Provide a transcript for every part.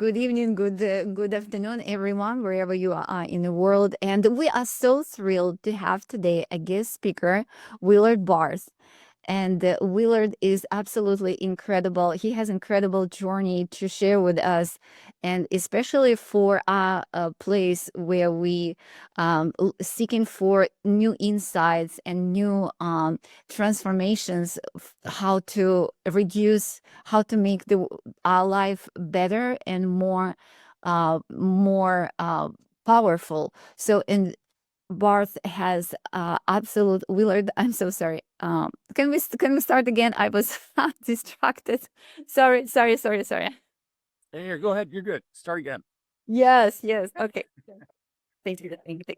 good evening, good afternoon, everyone, wherever you are in the world. And we are so thrilled to have today a guest speaker, Willard Barth. And Willard is absolutely incredible. He has incredible journey to share with us, and especially for a place where we seeking for new insights and new transformations, how to reduce, how to make our life better and more powerful. So in Barth has absolute Willard. I'm so sorry. Can we start again? I was distracted. Sorry. Hey, here, go ahead. You're good. Start again. Yes. Okay. Thank you. Thank you.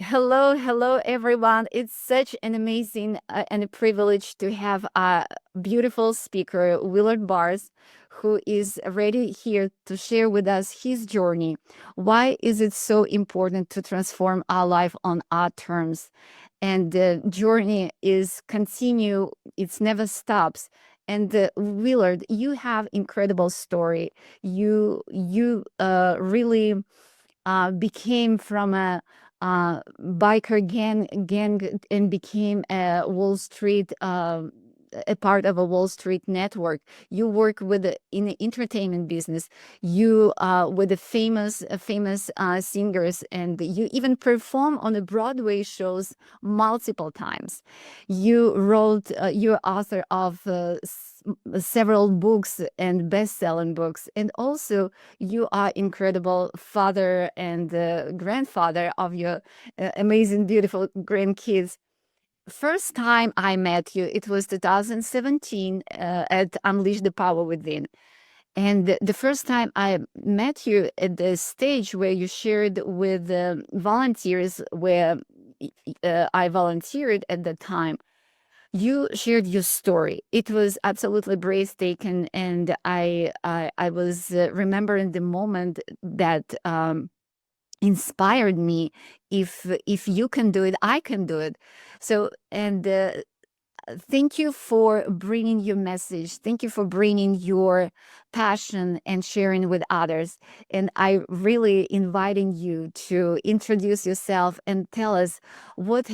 Hello, everyone. It's such an amazing and a privilege to have a beautiful speaker, Willard Barth, who is ready here to share with us his journey. Why is it so important to transform our life on our terms? And the journey is continue; it's never stops. And Willard, you have incredible story. You really became from a biker gang and became a part of a Wall Street network. You work in the entertainment business. You with the famous singers, and you even perform on the Broadway shows multiple times. You're author of several books and best-selling books, and also you are incredible father and grandfather of your amazing, beautiful grandkids. First time I met you, it was 2017 at Unleash the Power Within. And the first time I met you at the stage where you shared with volunteers, where I volunteered at the time, you shared your story. It was absolutely breathtaking, and I was remembering the moment that inspired me. If you can do it, I can do it. So, and thank you for bringing your message. Thank you for bringing your passion and sharing with others. And I really inviting you to introduce yourself and tell us what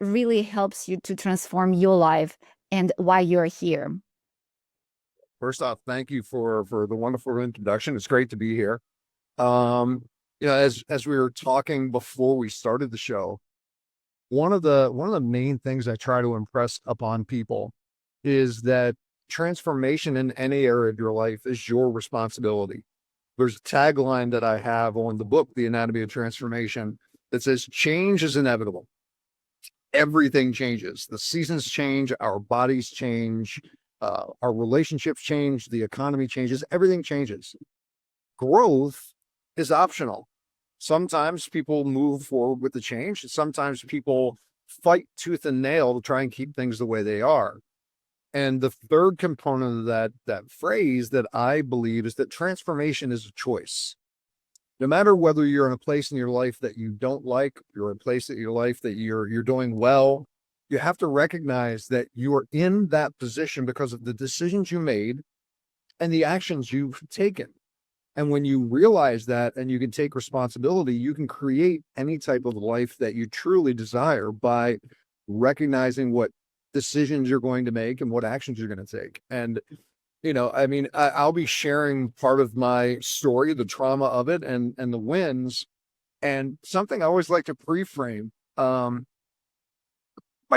really helps you to transform your life and why you're here. First off, thank you for the wonderful introduction. It's great to be here. Um, as we were talking before we started the show, one of the main things I try to impress upon people is that transformation in any area of your life is your responsibility. There's a tagline that I have on the book, The Anatomy of Transformation, that says change is inevitable. Everything changes. The seasons change, our bodies change, our relationships change, the economy changes, everything changes. Growth is optional. Sometimes people move forward with the change. Sometimes people fight tooth and nail to try and keep things the way they are. And the third component of that phrase that I believe is that transformation is a choice. No matter whether you're in a place in your life that you don't like, you're in a place in your life that you're doing well, you have to recognize that you are in that position because of the decisions you made and the actions you've taken. And when you realize that and you can take responsibility, you can create any type of life that you truly desire by recognizing what decisions you're going to make and what actions you're going to take. And I'll be sharing part of my story, the trauma of it, and the wins. And something I always like to pre-frame. My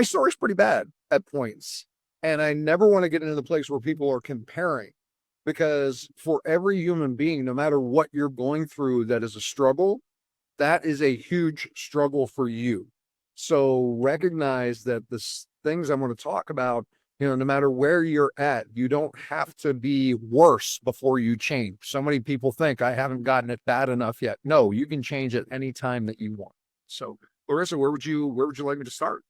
story's pretty bad at points, and I never want to get into the place where people are comparing, because for every human being, no matter what you're going through, that is a struggle. That is a huge struggle for you. So recognize that the things I'm going to talk about, no matter where you're at, you don't have to be worse before you change. So many people think I haven't gotten it bad enough yet. No, you can change it any time that you want. So, Larissa, where would you like me to start?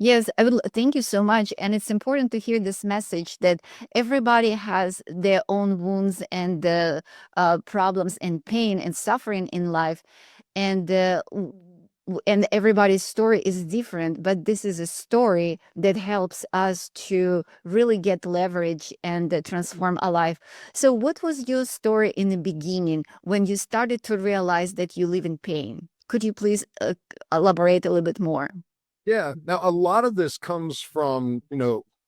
Yes, thank you so much. And it's important to hear this message that everybody has their own wounds and problems and pain and suffering in life. And and everybody's story is different, but this is a story that helps us to really get leverage and transform our life. So what was your story in the beginning when you started to realize that you live in pain? Could you please elaborate a little bit more? Yeah. Now, a lot of this comes from,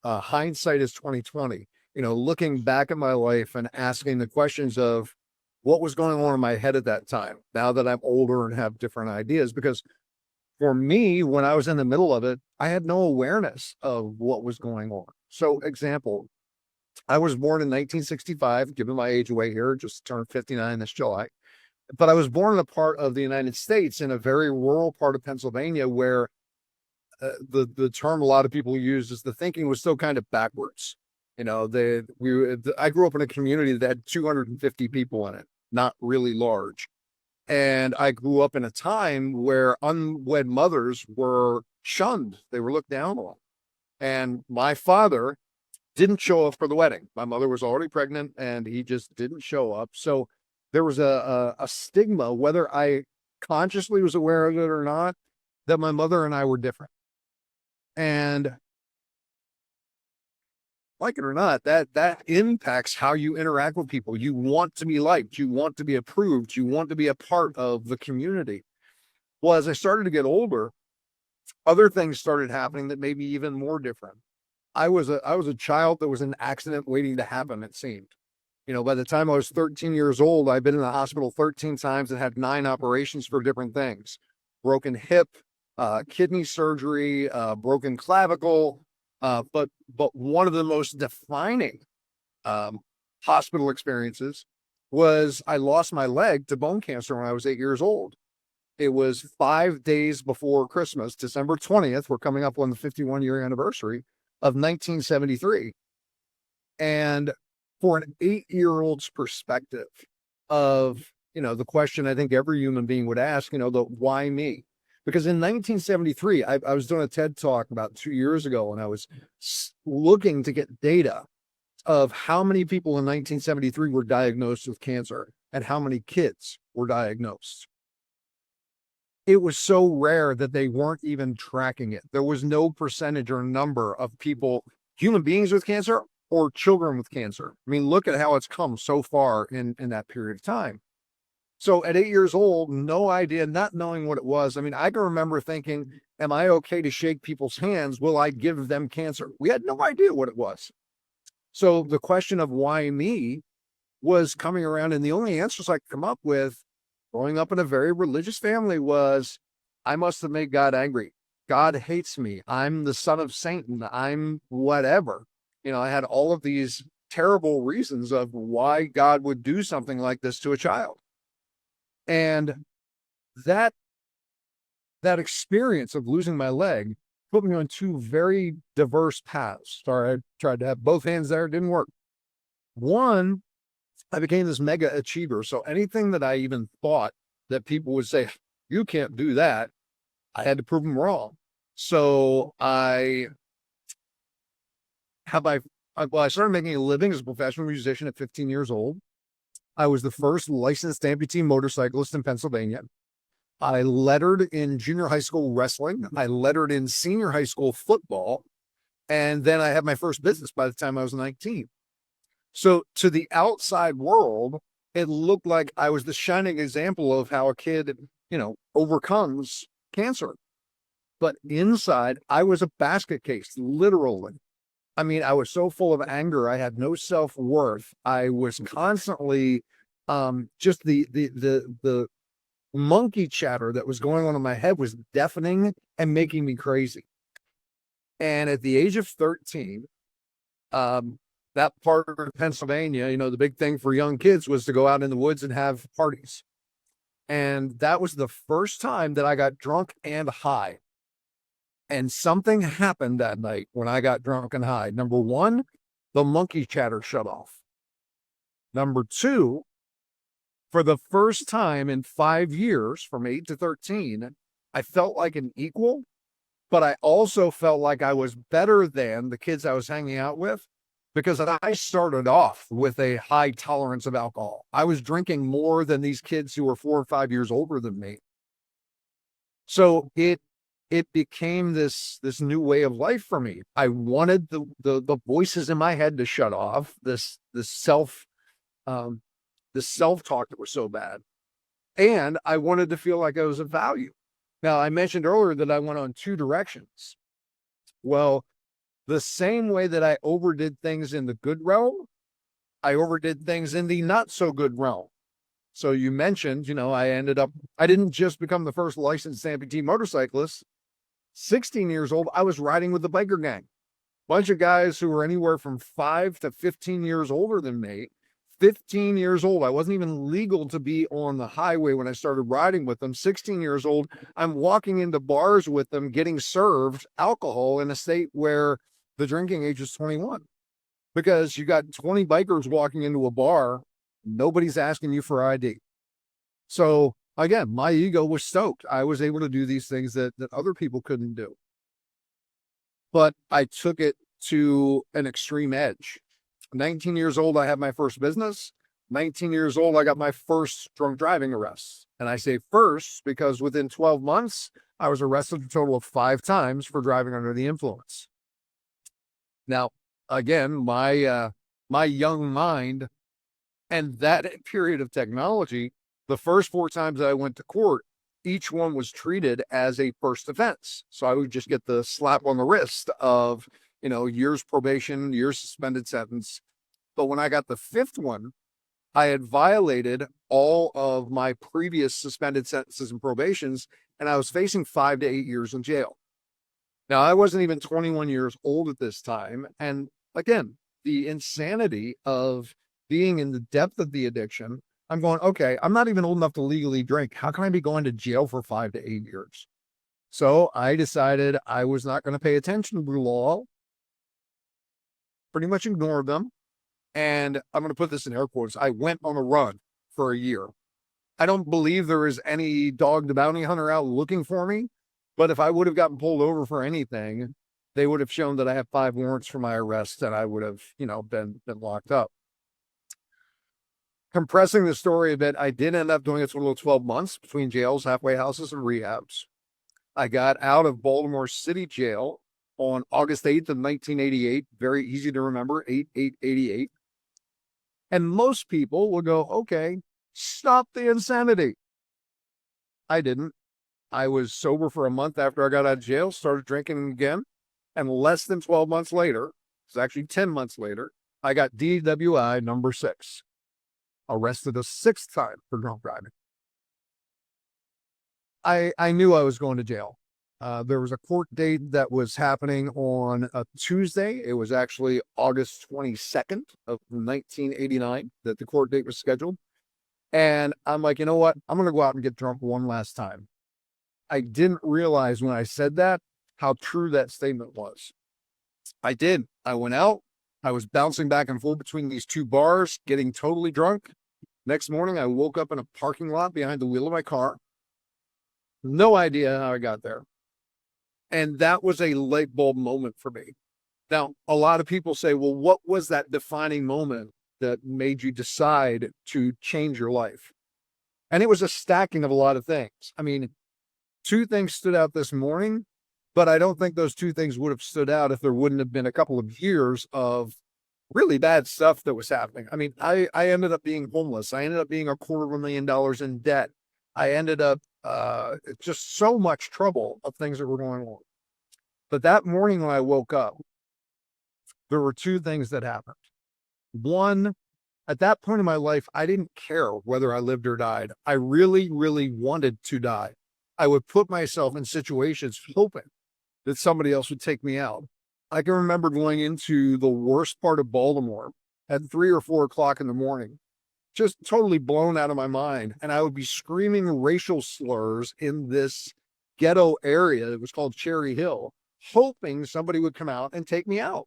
hindsight is 2020, looking back at my life and asking the questions of what was going on in my head at that time, now that I'm older and have different ideas. Because for me, when I was in the middle of it, I had no awareness of what was going on. So, example, I was born in 1965, giving my age away here, just turned 59 this July. But I was born in a part of the United States in a very rural part of Pennsylvania where the term a lot of people use is the thinking was still kind of backwards. I grew up in a community that had 250 people in it, not really large. And I grew up in a time where unwed mothers were shunned. They were looked down on. And my father didn't show up for the wedding. My mother was already pregnant and he just didn't show up. So there was a stigma, whether I consciously was aware of it or not, that my mother and I were different. And like it or not, that impacts how you interact with people. You want to be liked, you want to be approved, you want to be a part of the community. Well, as I started to get older, other things started happening that made me even more different. I was a child that was an accident waiting to happen, it seemed. By the time I was 13 years old, I'd been in the hospital 13 times and had 9 operations for different things. Broken hip, kidney surgery, broken clavicle, but one of the most defining hospital experiences was I lost my leg to bone cancer when I was 8 years old. It was 5 days before Christmas, December 20th. We're coming up on the 51-year anniversary of 1973. And for an 8-year-old's perspective of, the question I think every human being would ask, the why me? Because in 1973, I was doing a TED talk about 2 years ago, and I was looking to get data of how many people in 1973 were diagnosed with cancer and how many kids were diagnosed. It was so rare that they weren't even tracking it. There was no percentage or number of people, human beings with cancer or children with cancer. I mean, look at how it's come so far in that period of time. So at 8 years old, no idea, not knowing what it was. I mean, I can remember thinking, am I okay to shake people's hands? Will I give them cancer? We had no idea what it was. So the question of why me was coming around, and the only answers I could come up with growing up in a very religious family was, I must have made God angry. God hates me. I'm the son of Satan. I'm whatever. I had all of these terrible reasons of why God would do something like this to a child. And that experience of losing my leg put me on 2 very diverse paths. Sorry, I tried to have both hands there. It didn't work. One, I became this mega achiever. So anything that I even thought that people would say, you can't do that, I had to prove them wrong. So I started making a living as a professional musician at 15 years old. I was the first licensed amputee motorcyclist in Pennsylvania. I lettered in junior high school wrestling. I lettered in senior high school football. And then I had my first business by the time I was 19. So to the outside world, it looked like I was the shining example of how a kid, overcomes cancer. But inside, I was a basket case, literally. I mean, I was so full of anger. I had no self-worth. I was constantly just the monkey chatter that was going on in my head was deafening and making me crazy. And at the age of 13, that part of Pennsylvania, the big thing for young kids was to go out in the woods and have parties. And that was the first time that I got drunk and high. And something happened that night when I got drunk and high. Number one, the monkey chatter shut off. Number two, for the first time in 5 years, from 8 to 13, I felt like an equal, but I also felt like I was better than the kids I was hanging out with because I started off with a high tolerance of alcohol. I was drinking more than these kids who were 4 or 5 years older than me. So it became this new way of life for me. I wanted the voices in my head to shut off, um this self-talk that was so bad. And I wanted to feel like I was of value. Now, I mentioned earlier that I went on two directions. Well, the same way that I overdid things in the good realm, I overdid things in the not so good realm. So you mentioned, I didn't just become the first licensed amputee motorcyclist. 16 years old, I was riding with the biker gang. Bunch of guys who were anywhere from 5 to 15 years older than me. 15 years old. I wasn't even legal to be on the highway when I started riding with them. 16 years old. I'm walking into bars with them, getting served alcohol in a state where the drinking age is 21. Because you got 20 bikers walking into a bar, nobody's asking you for ID. So again, my ego was stoked. I was able to do these things that other people couldn't do. But I took it to an extreme edge. 19 years old, I had my first business. 19 years old, I got my first drunk driving arrest. And I say first because within 12 months, I was arrested a total of 5 times for driving under the influence. Now, again, my young mind and that period of technology, the first 4 times that I went to court, each one was treated as a first offense. So I would just get the slap on the wrist of, years probation, years suspended sentence. But when I got the 5th one, I had violated all of my previous suspended sentences and probations, and I was facing 5 to 8 years in jail. Now, I wasn't even 21 years old at this time. And again, the insanity of being in the depth of the addiction, I'm going, okay, I'm not even old enough to legally drink. How can I be going to jail for 5 to 8 years? So I decided I was not going to pay attention to the law, pretty much ignore them. And I'm going to put this in air quotes. I went on a run for a year. I don't believe there is any dog the bounty hunter out looking for me. But if I would have gotten pulled over for anything, they would have shown that I have 5 warrants for my arrest and I would have, been locked up. Compressing the story a bit, I did end up doing a total of 12 months between jails, halfway houses, and rehabs. I got out of Baltimore City Jail on August 8th of 1988. Very easy to remember, 8/8/88. And most people will go, okay, stop the insanity. I didn't. I was sober for a month after I got out of jail, started drinking again. And less than 12 months later, it's actually 10 months later, I got DWI number 6. Arrested a 6th time for drunk driving. I knew I was going to jail. There was a court date that was happening on a Tuesday. It was actually August 22nd of 1989 that the court date was scheduled. And I'm like, you know what? I'm going to go out and get drunk one last time. I didn't realize when I said that how true that statement was. I did. I went out. I was bouncing back and forth between these 2 bars, getting totally drunk. Next morning, I woke up in a parking lot behind the wheel of my car. No idea how I got there. And that was a light bulb moment for me. Now, a lot of people say, well, what was that defining moment that made you decide to change your life? And it was a stacking of a lot of things. I mean, 2 things stood out this morning, but I don't think those 2 things would have stood out if there wouldn't have been a couple of years of really bad stuff that was happening. I mean, I ended up being homeless. I ended up being $250,000 in debt. I ended up just so much trouble of things that were going on. But that morning when I woke up, there were 2 things that happened. One, at that point in my life, I didn't care whether I lived or died. I really, really wanted to die. I would put myself in situations hoping that somebody else would take me out. I can remember going into the worst part of Baltimore at 3 or 4 o'clock in the morning, just totally blown out of my mind. And I would be screaming racial slurs in this ghetto area. It was called Cherry Hill, hoping somebody would come out and take me out,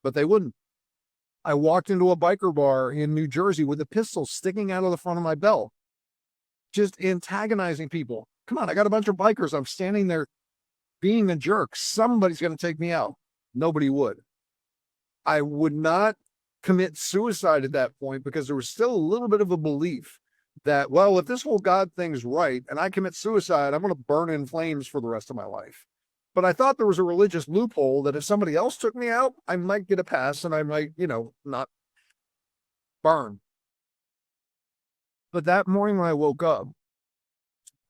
but they wouldn't. I walked into a biker bar in New Jersey with a pistol sticking out of the front of my belt, just antagonizing people. Come on, I got a bunch of bikers. I'm standing there being a jerk. Somebody's going to take me out. Nobody would. I would not commit suicide at that point because there was still a little bit of a belief that, well, if this whole God thing's right and I commit suicide, I'm going to burn in flames for the rest of my life. But I thought there was a religious loophole that if somebody else took me out, I might get a pass and I might, not burn. But that morning when I woke up,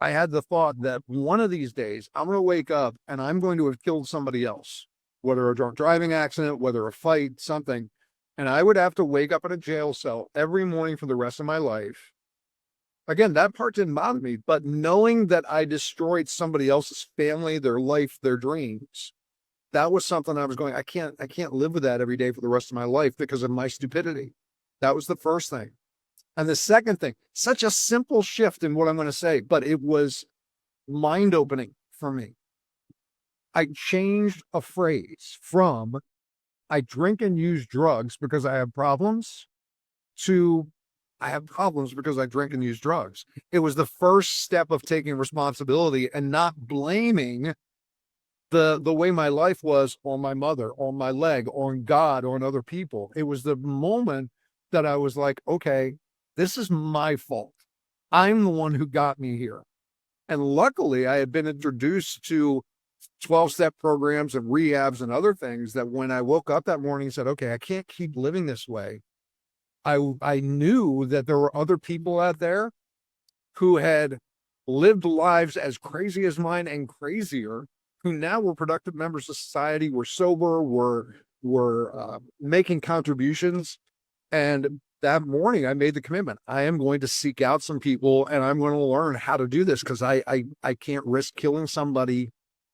I had the thought that one of these days I'm going to wake up and I'm going to have killed somebody else, whether a drunk driving accident, whether a fight, something. And I would have to wake up in a jail cell every morning for the rest of my life. Again, that part didn't bother me, but knowing that I destroyed somebody else's family, their life, their dreams, that was something I was going, I can't live with that every day for the rest of my life because of my stupidity. That was the first thing. And the second thing, such a simple shift in what I'm going to say, but it was mind opening for me. I changed a phrase from I drink and use drugs because I have problems to I have problems because I drink and use drugs. It was the first step of taking responsibility and not blaming the way my life was on my mother, on my leg, on God, on other people. It was the moment that I was like, okay, this is my fault. I'm the one who got me here. And luckily, I had been introduced to 12-step programs and rehabs and other things that when I woke up that morning and said, okay, I can't keep living this way. I knew that there were other people out there who had lived lives as crazy as mine and crazier, who now were productive members of society, were sober, were making contributions. And that morning I made the commitment. I am going to seek out some people and I'm going to learn how to do this because I can't risk killing somebody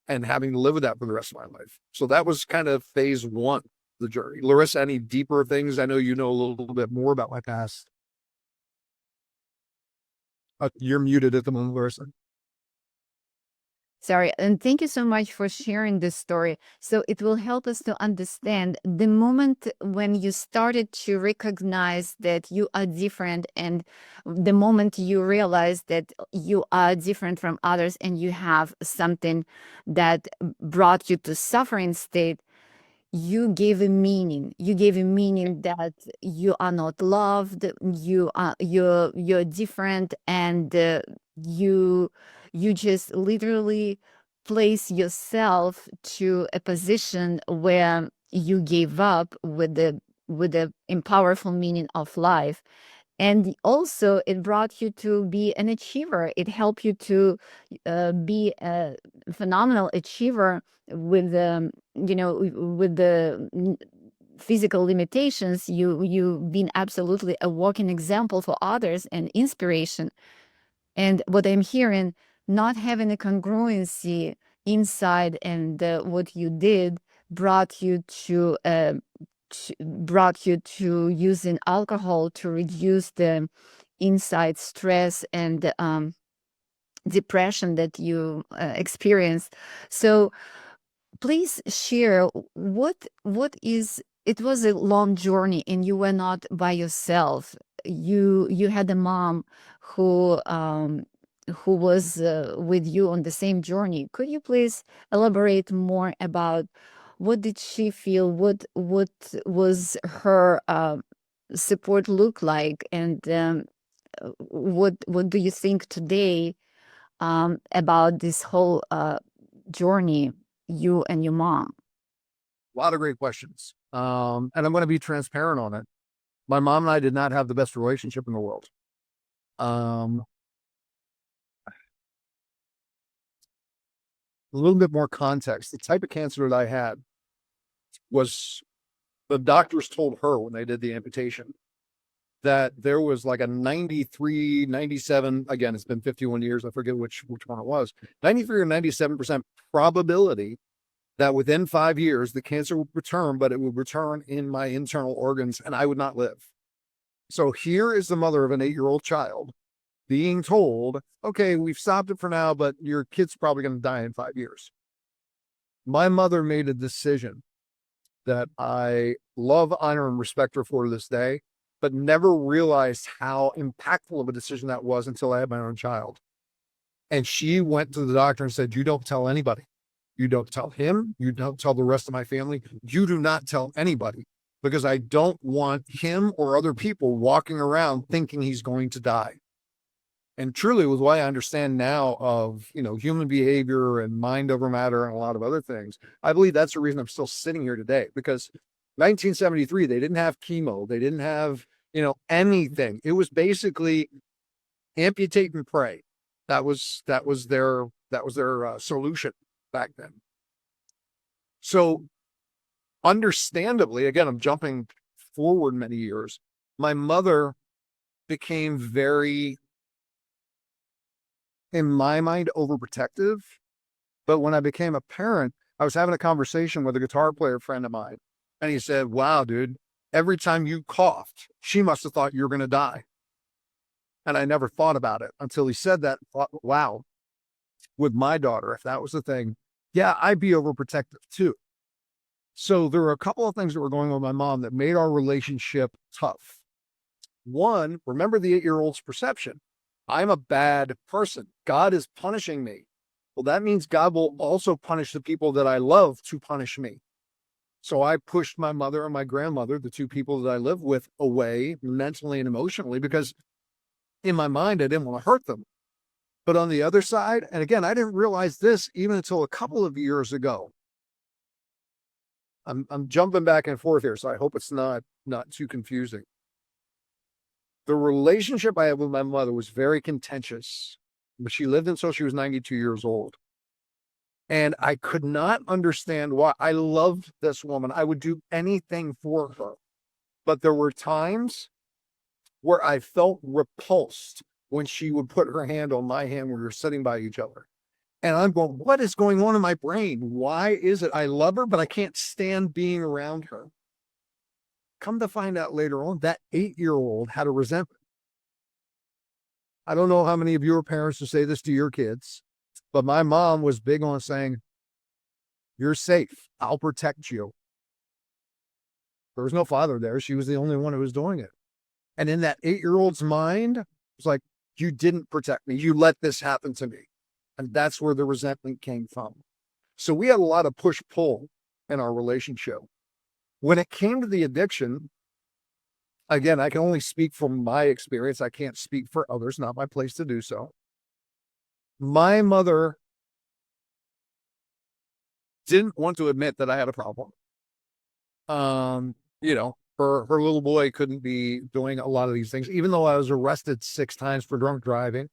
and having to live with that for the rest of my life. So that was kind of phase one, the journey. Larissa, any deeper things? I know you know a little bit more about my past. You're muted at the moment, Larissa. Sorry, and thank you so much for sharing this story. So it will help us to understand the moment when you started to recognize that you are different, and the moment you realize that you are different from others and you have something that brought you to suffering state. You gave a meaning. You gave a meaning that you are not loved. You're different, and you just literally place yourself to a position where you gave up with the powerful meaning of life. And also it brought you to be an achiever. It helped you to be a phenomenal achiever with with the physical limitations. You've been absolutely a walking example for others and inspiration. And what I'm hearing, not having a congruency inside and what you did brought you to using alcohol to reduce the inside stress and depression that you experience. So please share what is it was a long journey and you were not by yourself. You had a mom who was with you on the same journey. Could you please elaborate more about what did she feel? What was her support look like? And what do you think today about this whole journey, you and your mom? A lot of great questions. And I'm going to be transparent on it. My mom and I did not have the best relationship in the world. A little bit more context. The type of cancer that I had was, the doctors told her when they did the amputation that there was like a 93, 97, again, it's been 51 years, I forget which one it was, 93 or 97% probability that within 5 years, the cancer would return, but it would return in my internal organs and I would not live. So here is the mother of an 8-year-old child being told, okay, we've stopped it for now, but your kid's probably going to die in 5 years. My mother made a decision that I love, honor, and respect her for this day, but never realized how impactful of a decision that was until I had my own child. And she went to the doctor and said, you don't tell anybody. You don't tell him. You don't tell the rest of my family. You do not tell anybody, because I don't want him or other people walking around thinking he's going to die. And truly with what I understand now of, human behavior and mind over matter and a lot of other things, I believe that's the reason I'm still sitting here today, because 1973, they didn't have chemo. They didn't have, anything. It was basically amputate and pray. That was their solution back then. So understandably, again, I'm jumping forward many years. My mother became very, in my mind, overprotective. But when I became a parent, I was having a conversation with a guitar player friend of mine, and he said, "Wow, dude, every time you coughed, she must have thought you were going to die." And I never thought about it until he said that. Thought, wow, with my daughter, if that was the thing, yeah, I'd be overprotective too. So there were a couple of things that were going on with my mom that made our relationship tough. One, remember the 8-year-old's perception. I'm a bad person. God is punishing me. Well, that means God will also punish the people that I love to punish me. So I pushed my mother and my grandmother, the two people that I live with, away mentally and emotionally, because in my mind, I didn't want to hurt them. But on the other side, and again, I didn't realize this even until a couple of years ago. I'm jumping back and forth here, so I hope it's not too confusing. The relationship I had with my mother was very contentious, but she lived until she was 92 years old. And I could not understand why. I loved this woman. I would do anything for her. But there were times where I felt repulsed when she would put her hand on my hand when we were sitting by each other. And I'm going, what is going on in my brain? Why is it I love her, but I can't stand being around her? Come to find out later on, that 8-year-old had a resentment. I don't know how many of you are parents to say this to your kids, but my mom was big on saying, "You're safe. I'll protect you." There was no father there. She was the only one who was doing it. And in that 8-year-old's mind, it's like, you didn't protect me. You let this happen to me. And that's where the resentment came from. So we had a lot of push-pull in our relationship. When it came to the addiction, again, I can only speak from my experience. I can't speak for others, not my place to do so. My mother didn't want to admit that I had a problem. Her little boy couldn't be doing a lot of these things, even though I was arrested 6 times for drunk driving.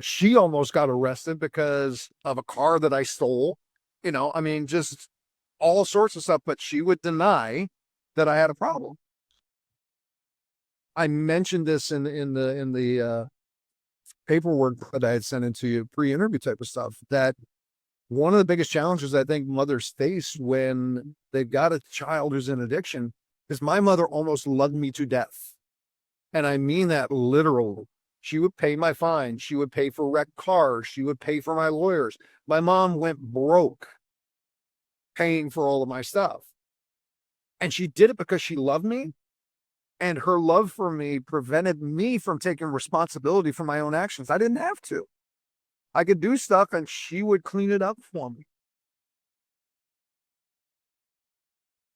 She almost got arrested because of a car that I stole. Just all sorts of stuff, but she would deny that I had a problem. I mentioned this in the paperwork that I had sent into you, pre-interview type of stuff, that one of the biggest challenges I think mothers face when they've got a child who's in addiction is my mother almost loved me to death. And I mean that literally. She would pay my fine. She would pay for wrecked cars. She would pay for my lawyers. My mom went broke paying for all of my stuff. And she did it because she loved me. And her love for me prevented me from taking responsibility for my own actions. I didn't have to. I could do stuff and she would clean it up for me.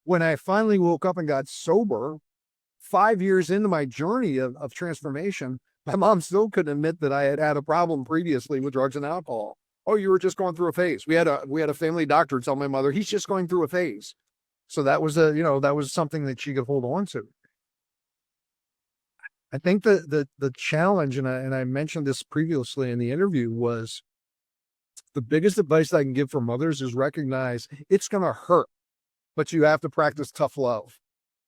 When I finally woke up and got sober, 5 years into my journey of transformation, my mom still couldn't admit that I had had a problem previously with drugs and alcohol. "Oh, you were just going through a phase." We had a family doctor tell my mother, "He's just going through a phase." So that was something that she could hold on to. I think the challenge, and I mentioned this previously in the interview, was the biggest advice I can give for mothers is recognize it's going to hurt, but you have to practice tough love,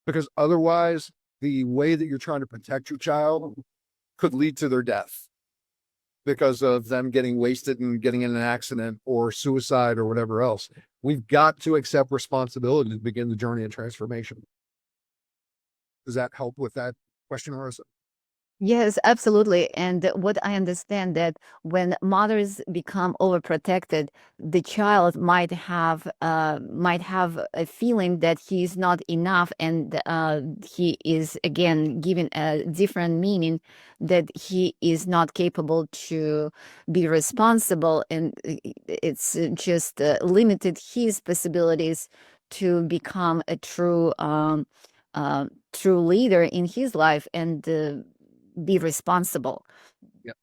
because otherwise the way that you're trying to protect your child could lead to their death because of them getting wasted and getting in an accident or suicide or whatever else. We've got to accept responsibility to begin the journey of transformation. Does that help with that question, Marissa? Yes, absolutely. And what I understand that when mothers become overprotected, the child might have a feeling that he's not enough, and he is again given a different meaning, that he is not capable to be responsible, and it's just limited his possibilities to become a true leader in his life and be responsible. Yeah.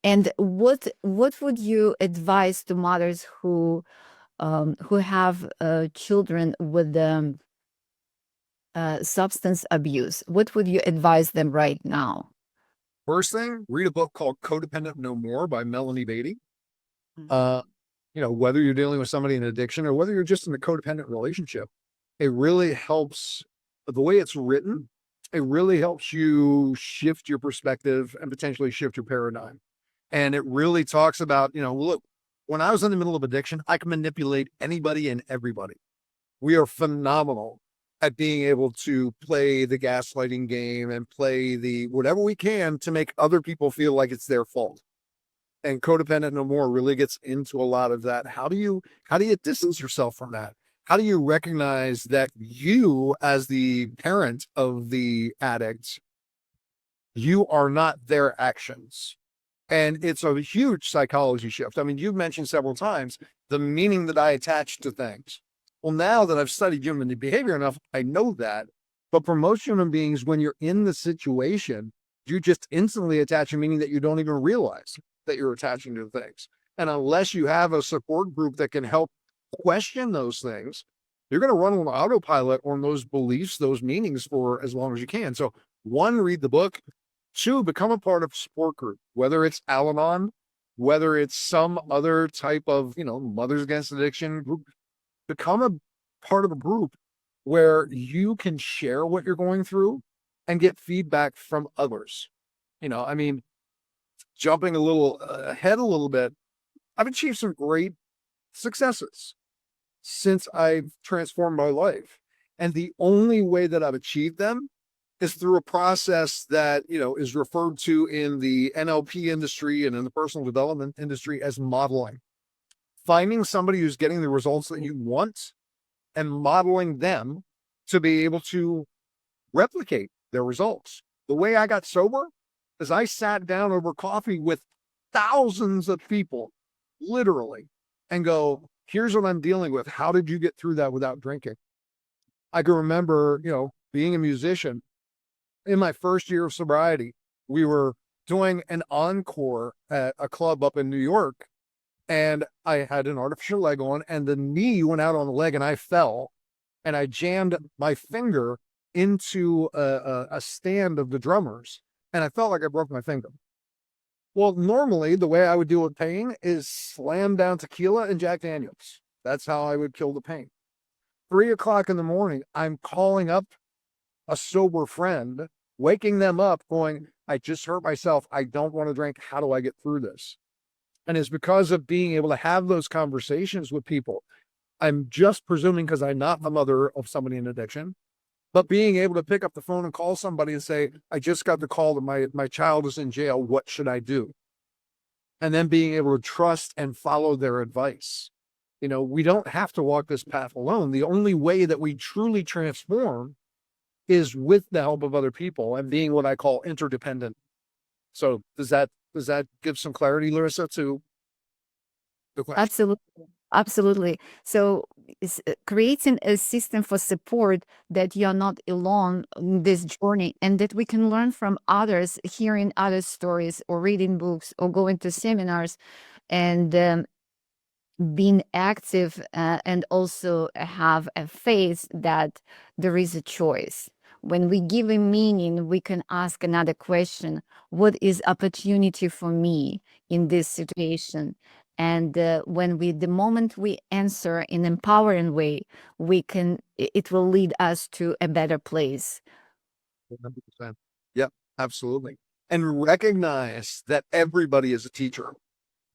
And what would you advise to mothers who have children with substance abuse? What would you advise them right now? First thing, read a book called Codependent No More by Melanie Beatty. Uh, whether you're dealing with somebody in addiction or whether you're just in a codependent relationship, it really helps. The way it's written, it really helps you shift your perspective and potentially shift your paradigm. And it really talks about, look, when I was in the middle of addiction, I can manipulate anybody and everybody. We are phenomenal at being able to play the gaslighting game and play the whatever we can to make other people feel like it's their fault. And Codependent No More really gets into a lot of that. How do you distance yourself from that? How do you recognize that you, as the parent of the addict, you are not their actions? And it's a huge psychology shift. I mean, you've mentioned several times the meaning that I attach to things. Well, now that I've studied human behavior enough, I know that. But for most human beings, when you're in the situation, you just instantly attach a meaning that you don't even realize that you're attaching to things. And unless you have a support group that can help question those things, you're going to run on autopilot on those beliefs, those meanings for as long as you can. So, one, read the book. Two, become a part of a support group, whether it's Al-Anon, whether it's some other type of, Mothers Against Addiction group. Become a part of a group where you can share what you're going through and get feedback from others. I mean, jumping a little ahead a little bit, I've achieved some great successes since I've transformed my life. And the only way that I've achieved them is through a process that, is referred to in the NLP industry and in the personal development industry as modeling. Finding somebody who's getting the results that you want and modeling them to be able to replicate their results. The way I got sober is I sat down over coffee with thousands of people, literally, and go, here's what I'm dealing with. How did you get through that without drinking? I can remember, being a musician in my first year of sobriety, we were doing an encore at a club up in New York, and I had an artificial leg on, and the knee went out on the leg, and I fell, and I jammed my finger into a stand of the drummers, and I felt like I broke my finger. Well, normally the way I would deal with pain is slam down tequila and Jack Daniels. That's how I would kill the pain. 3 o'clock in the morning, I'm calling up a sober friend, waking them up, going, I just hurt myself. I don't want to drink. How do I get through this? And it's because of being able to have those conversations with people. I'm just presuming because I'm not a mother of somebody in addiction, but being able to pick up the phone and call somebody and say, I just got the call that my child is in jail. What should I do? And then being able to trust and follow their advice. We don't have to walk this path alone. The only way that we truly transform is with the help of other people and being what I call interdependent. So does that give some clarity, Larissa, to the question? Absolutely. Absolutely. So creating a system for support that you're not alone in this journey and that we can learn from others, hearing other stories or reading books or going to seminars and being active and also have a faith that there is a choice. When we give a meaning, we can ask another question. What is opportunity for me in this situation? And the moment we answer in empowering way, it will lead us to a better place. 100%. Yep, absolutely. And recognize that everybody is a teacher.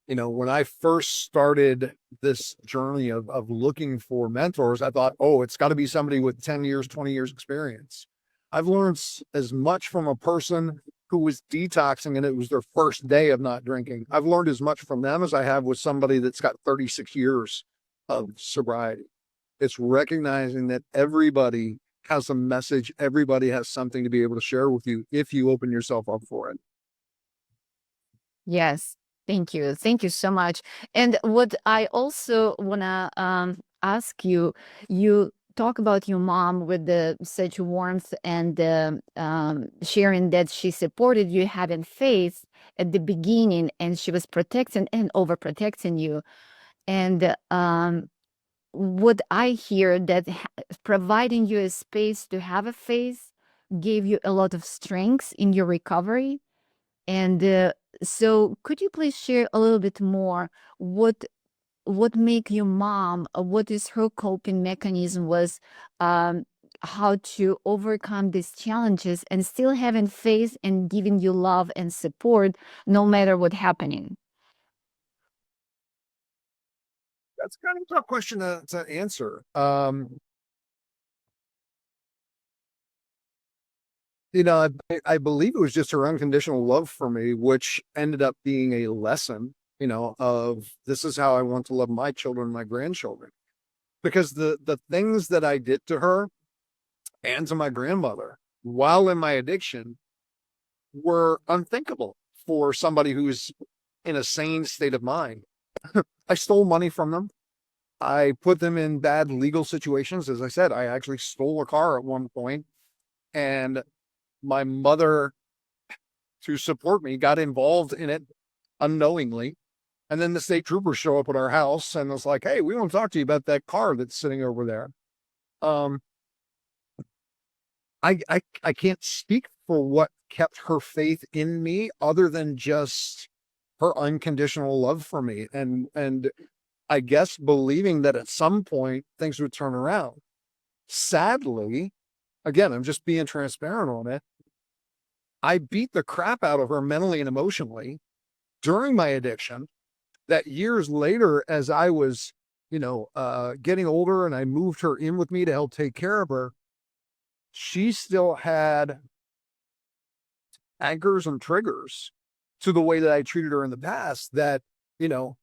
When I first started this journey of looking for mentors, I thought, oh, it's got to be somebody with 10 years, 20 years experience. I've learned as much from a person who was detoxing and it was their first day of not drinking. I've learned as much from them as I have with somebody that's got 36 years of sobriety. It's recognizing that everybody has a message. Everybody has something to be able to share with you if you open yourself up for it. Yes. Thank you. Thank you so much. And what I also want to ask you, you talk about your mom with such warmth and sharing that she supported you, having faith at the beginning, and she was protecting and overprotecting you. And what I hear that providing you a space to have a faith gave you a lot of strength in your recovery. And so, could you please share a little bit more what make your mom? What is her coping mechanism? Was um, how to overcome these challenges and still having faith and giving you love and support no matter what happening. That's kind of a tough question to answer. I believe it was just her unconditional love for me, which ended up being a lesson, of this is how I want to love my children, my grandchildren. Because the things that I did to her and to my grandmother while in my addiction were unthinkable for somebody who's in a sane state of mind. I stole money from them. I put them in bad legal situations. As I said, I actually stole a car at one point, and my mother, to support me, got involved in it unknowingly. And then the state troopers show up at our house and was like, "Hey, we want to talk to you about that car that's sitting over there." Um, I can't speak for what kept her faith in me other than just her unconditional love for me, and I guess believing that at some point things would turn around. Sadly, again, I'm just being transparent on it. I beat the crap out of her mentally and emotionally during my addiction, that years later, as I was, getting older and I moved her in with me to help take care of her, she still had anchors and triggers to the way that I treated her in the past that, you know,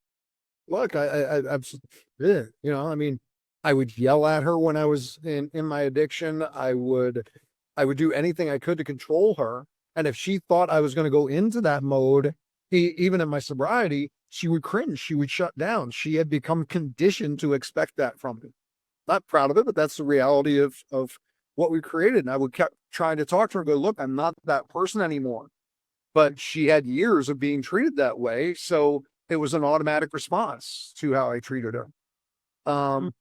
look, I mean, I would yell at her when I was in my addiction. I would do anything I could to control her. And if she thought I was going to go into that mode, even in my sobriety, she would cringe. She would shut down. She had become conditioned to expect that from me. Not proud of it, but that's the reality of what we created. And I would kept trying to talk to her and go, look, I'm not that person anymore. But she had years of being treated that way. So it was an automatic response to how I treated her. Mm.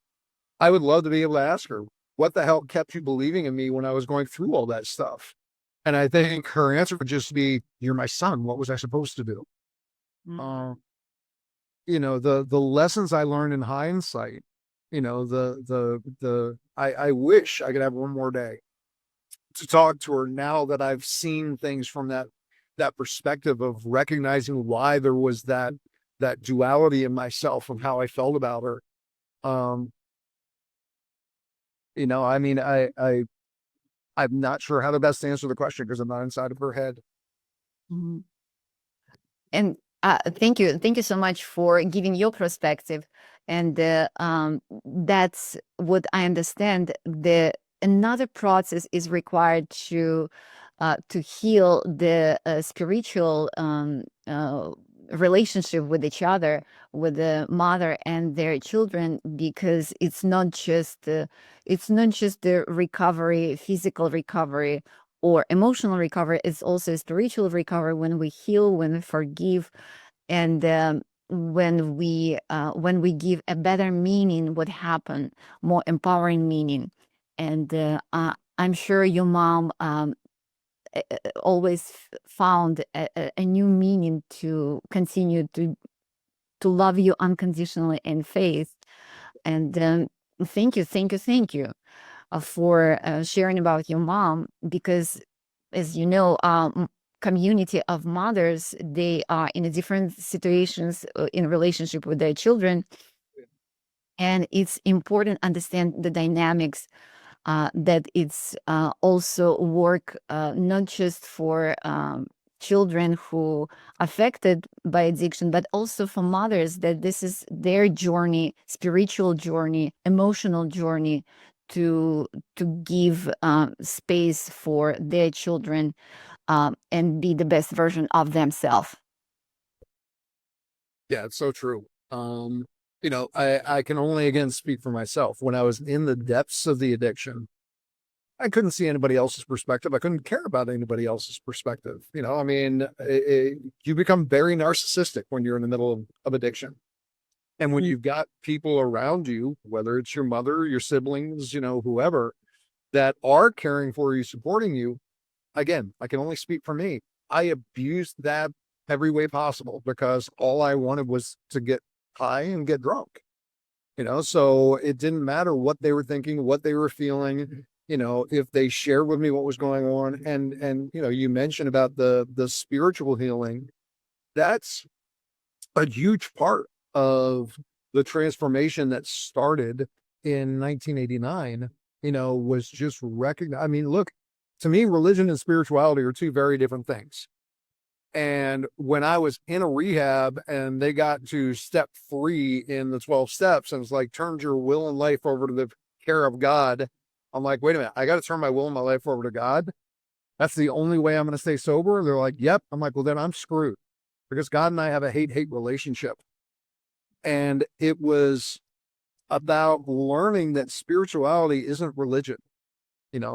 I would love to be able to ask her, what the hell kept you believing in me when I was going through all that stuff? And I think her answer would just be, you're my son. What was I supposed to do? Mm. Uh, the lessons I learned in hindsight, I wish I could have one more day to talk to her now that I've seen things from that perspective of recognizing why there was that duality in myself of how I felt about her. Um, I mean, I'm not sure how to best answer the question because I'm not inside of her head. Mhm. And thank you so much for giving your perspective. And that's what I understand. The another process is required to heal the spiritual relationship with each other, with the mother and their children, because it's not just the recovery, physical recovery or emotional recovery. It's also spiritual recovery when we heal, when we forgive, and when we give a better meaning what happened, more empowering meaning. And I'm sure your mom always found a new meaning to continue to love you unconditionally in faith. And thank you for sharing about your mom, because as you know, community of mothers, they are in a different situations in relationship with their children, and it's important understand the dynamics, that it's also work not just for children who affected by addiction, but also for mothers, that this is their journey, spiritual journey, emotional journey, to give space for their children, and be the best version of themselves. Yeah, it's so true. I can only again speak for myself. When I was in the depths of the addiction, I couldn't see anybody else's perspective. I couldn't care about anybody else's perspective. I mean, you become very narcissistic when you're in the middle of addiction. And when you've got people around you, whether it's your mother, your siblings, whoever, that are caring for you, supporting you, again, I can only speak for me. I abused that every way possible because all I wanted was to get high and get drunk. So it didn't matter what they were thinking, what they were feeling, if they shared with me what was going on. And you mentioned about the spiritual healing. That's a huge part of the transformation that started in 1989, was just recognize. I mean, look, to me, religion and spirituality are two very different things. And when I was in a rehab and they got to step 3 in the 12 steps, and it's like, turn your will and life over to the care of God. I'm like, wait a minute, I got to turn my will and my life over to God. That's the only way I'm going to stay sober. They're like, yep. I'm like, well, then I'm screwed because God and I have a hate relationship. And it was about learning that spirituality isn't religion.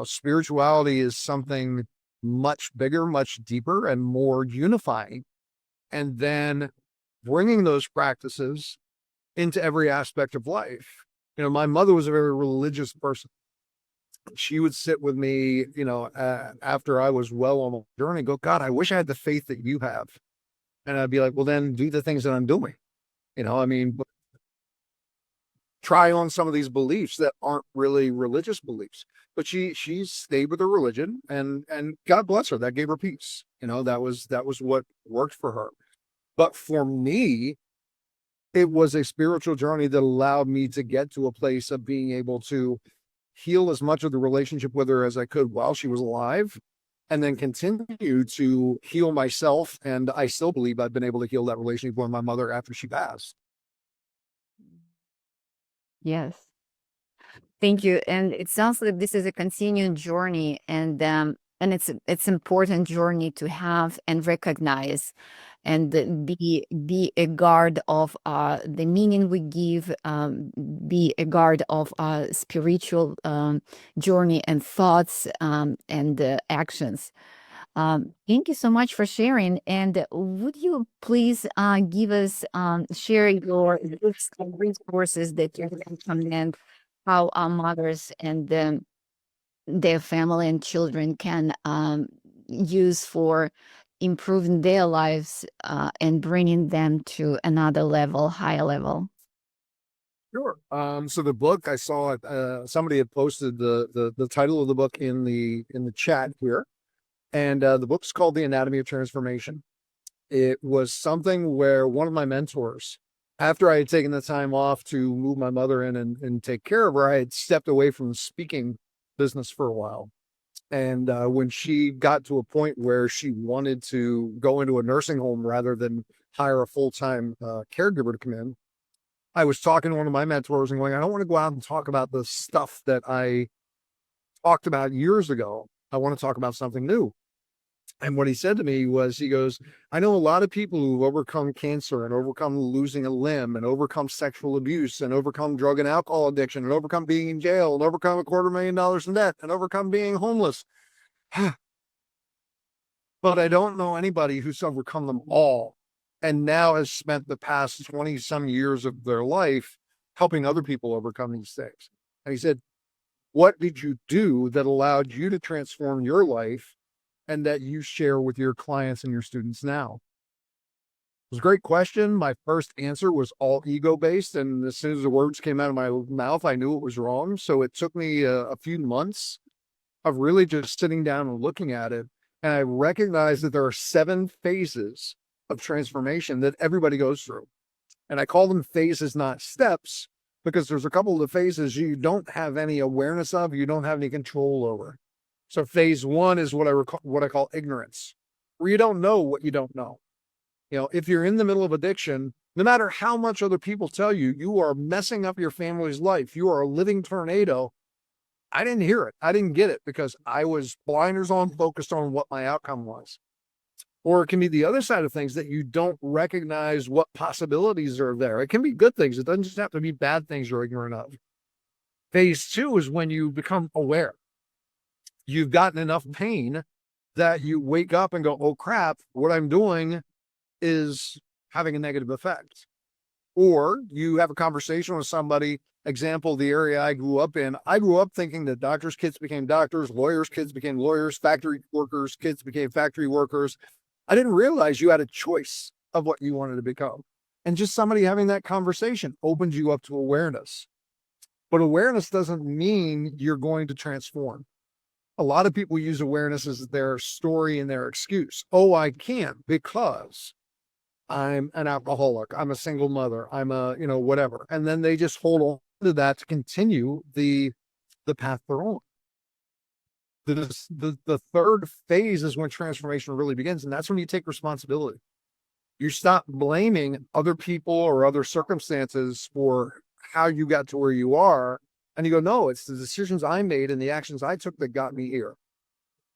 Spirituality is something much bigger, much deeper, and more unifying. And then bringing those practices into every aspect of life. My mother was a very religious person. She would sit with me, after I was well on the journey, go, God, I wish I had the faith that you have. And I'd be like, well, then do the things that I'm doing. I mean, try on some of these beliefs that aren't really religious beliefs. But she stayed with her religion, and God bless her, that gave her peace. That was what worked for her. But for me, it was a spiritual journey that allowed me to get to a place of being able to heal as much of the relationship with her as I could while she was alive, and then continue to heal myself. And I still believe I've been able to heal that relationship with my mother after she passed. Yes. Thank you. And it sounds like this is a continuing journey, and it's important journey to have and recognize, and be a guard of the meaning we give, be a guard of spiritual journey and thoughts, and actions. Thank you so much for sharing. And would you please give us share your books and resources that you recommend, how our mothers and their family and children can use for improving their lives, and bringing them to another level, higher level? Sure. So the book, I saw it, somebody had posted the title of the book in the chat here. And the book's called The Anatomy of Transformation. It was something where one of my mentors, after I had taken the time off to move my mother in and take care of her, I had stepped away from the speaking business for a while. And when she got to a point where she wanted to go into a nursing home rather than hire a full-time caregiver to come in, I was talking to one of my mentors and going, I don't want to go out and talk about the stuff that I talked about years ago. I want to talk about something new. And what he said to me was, he goes, I know a lot of people who've overcome cancer and overcome losing a limb and overcome sexual abuse and overcome drug and alcohol addiction and overcome being in jail and overcome $250,000 in debt and overcome being homeless. But I don't know anybody who's overcome them all and now has spent the past 20 some years of their life helping other people overcome these things. And he said, what did you do that allowed you to transform your life and that you share with your clients and your students now? It was a great question. My first answer was all ego-based, and as soon as the words came out of my mouth, I knew it was wrong. So it took me a few months of really just sitting down and looking at it, and I recognized that there are 7 phases of transformation that everybody goes through. And I call them phases, not steps, because there's a couple of the phases you don't have any awareness of, you don't have any control over. So phase 1 is what I call ignorance, where you don't know what you don't know. If you're in the middle of addiction, no matter how much other people tell you, you are messing up your family's life. You are a living tornado. I didn't hear it. I didn't get it because I was blinders on, focused on what my outcome was. Or it can be the other side of things that you don't recognize what possibilities are there. It can be good things. It doesn't just have to be bad things you're ignorant of. Phase two is when you become aware. You've gotten enough pain that you wake up and go, oh crap, what I'm doing is having a negative effect. Or you have a conversation with somebody. Example, the area I grew up in. I grew up thinking that doctors' kids became doctors, lawyers' kids became lawyers, factory workers' kids became factory workers. I didn't realize you had a choice of what you wanted to become. And just somebody having that conversation opens you up to awareness. But awareness doesn't mean you're going to transform. A lot of people use awareness as their story and their excuse. Oh, I can't because I'm an alcoholic, I'm a single mother, I'm a, whatever. And then they just hold on to that to continue the path they're on. The third phase is when transformation really begins. And that's when you take responsibility. You stop blaming other people or other circumstances for how you got to where you are. And you go, no, it's the decisions I made and the actions I took that got me here.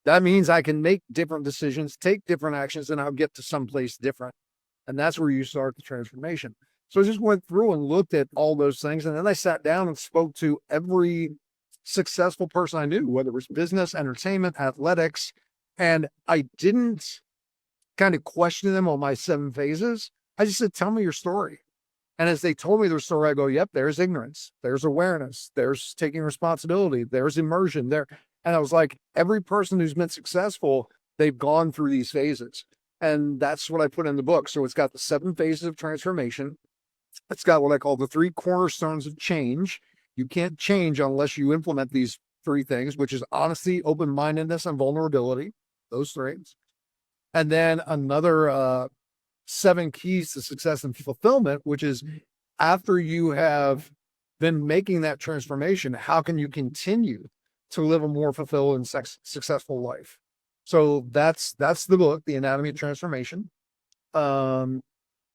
That means I can make different decisions, take different actions, and I'll get to someplace different. And that's where you start the transformation. So I just went through and looked at all those things. And then I sat down and spoke to every successful person I knew, whether it was business, entertainment, athletics. And I didn't kind of question them on my 7 phases. I just said, tell me your story. And as they told me their story, I go, yep, there's ignorance, there's awareness, there's taking responsibility, there's immersion there. And I was like, every person who's been successful, they've gone through these phases. And that's what I put in the book. So it's got the 7 phases of transformation. It's got what I call the 3 cornerstones of change. You can't change unless you implement these 3 things, which is honesty, open-mindedness, and vulnerability. Those 3. And then another 7 keys to success and fulfillment, which is after you have been making that transformation, how can you continue to live a more fulfilled and successful life? So that's the book, The Anatomy of Transformation.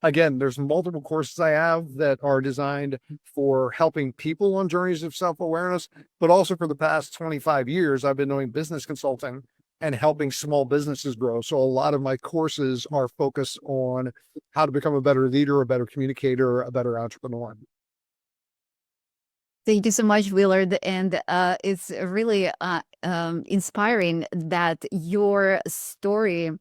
Again, there's multiple courses I have that are designed for helping people on journeys of self-awareness, but also for the past 25 years, I've been doing business consulting and helping small businesses grow. So a lot of my courses are focused on how to become a better leader, a better communicator, a better entrepreneur. Thank you so much, Willard. And it's really inspiring that your story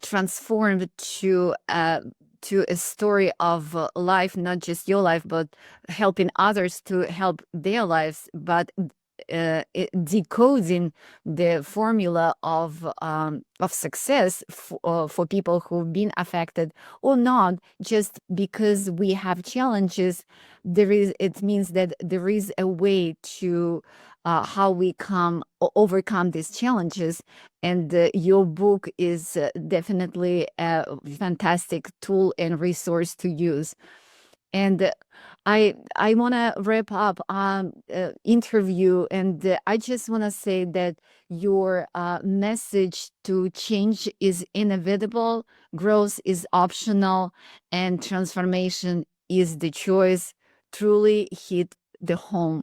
transformed to a story of life, not just your life, but helping others to help their lives, but decoding the formula of success for people who've been affected or not. Just because we have challenges, it means that there is a way to how we overcome these challenges. And your book is definitely a fantastic tool and resource to use. And I want to wrap up interview, and I just want to say that your message to change is inevitable, growth is optional, and transformation is the choice. Truly hit the home.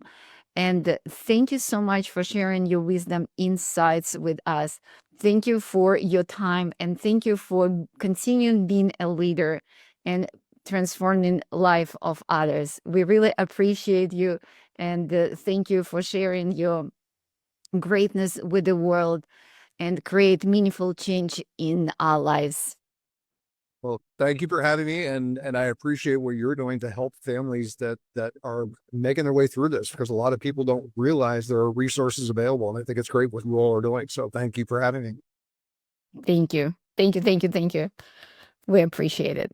And thank you so much for sharing your wisdom insights with us. Thank you for your time, and thank you for continuing being a leader and transforming life of others. We really appreciate you, and thank you for sharing your greatness with the world and create meaningful change in our lives. Well, thank you for having me, and I appreciate what you're doing to help families that are making their way through this, because a lot of people don't realize there are resources available, and I think it's great what you all are doing. So thank you for having me. Thank you. Thank you. Thank you. Thank you. We appreciate it.